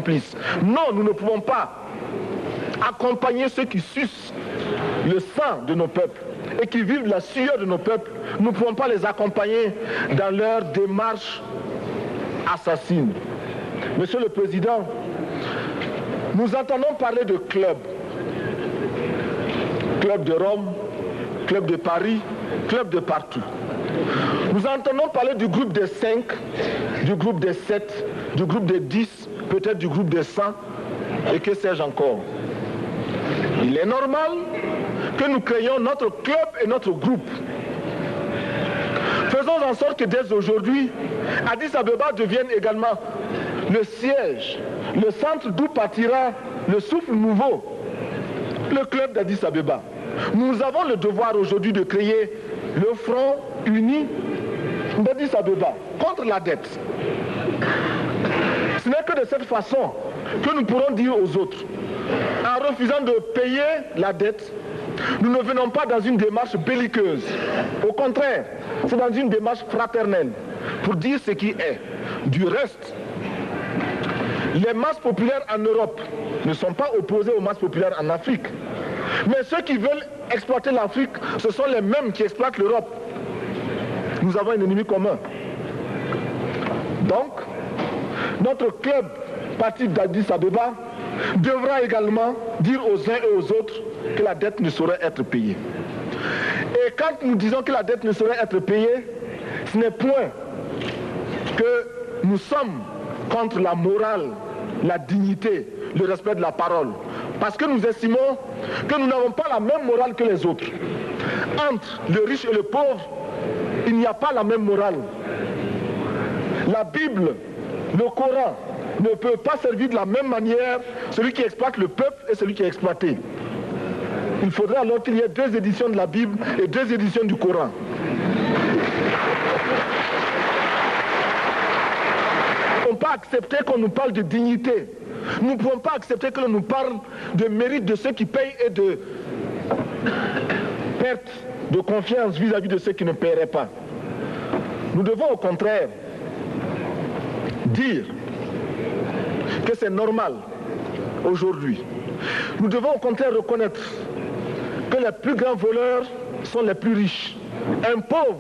complices. Non, nous ne pouvons pas accompagner ceux qui sucent le sang de nos peuples et qui vivent la sueur de nos peuples. Nous ne pouvons pas les accompagner dans leur démarche assassine. Monsieur le Président, nous entendons parler de clubs. Club de Rome, club de Paris, club de partout. Nous entendons parler du groupe des 5, du groupe des 7, du groupe des 10, peut-être du groupe des 100, et que sais-je encore. Il est normal que nous créions notre club et notre groupe. Faisons en sorte que dès aujourd'hui, Addis Abeba devienne également le siège, le centre d'où partira le souffle nouveau, le club d'Addis Abeba. Nous avons le devoir aujourd'hui de créer le front uni d'Addis Abeba contre la dette. Ce n'est que de cette façon que nous pourrons dire aux autres, en refusant de payer la dette, nous ne venons pas dans une démarche belliqueuse. Au contraire, c'est dans une démarche fraternelle pour dire ce qui est. Du reste, les masses populaires en Europe ne sont pas opposées aux masses populaires en Afrique. Mais ceux qui veulent exploiter l'Afrique, ce sont les mêmes qui exploitent l'Europe. Nous avons un ennemi commun. Donc, notre club, parti d'Addis Abeba, devra également dire aux uns et aux autres que la dette ne saurait être payée. Et quand nous disons que la dette ne saurait être payée, ce n'est point que nous sommes contre la morale, la dignité, le respect de la parole. Parce que nous estimons que nous n'avons pas la même morale que les autres. Entre le riche et le pauvre, il n'y a pas la même morale. La Bible, le Coran, ne peut pas servir de la même manière celui qui exploite le peuple et celui qui est exploité. Il faudrait alors qu'il y ait 2 éditions de la Bible et 2 éditions du Coran. Nous ne pouvons pas accepter qu'on nous parle de dignité. Nous ne pouvons pas accepter que l'on nous parle de mérite de ceux qui payent et de perte de confiance vis-à-vis de ceux qui ne paieraient pas. Nous devons au contraire dire que c'est normal aujourd'hui. Nous devons au contraire reconnaître que les plus grands voleurs sont les plus riches. Un pauvre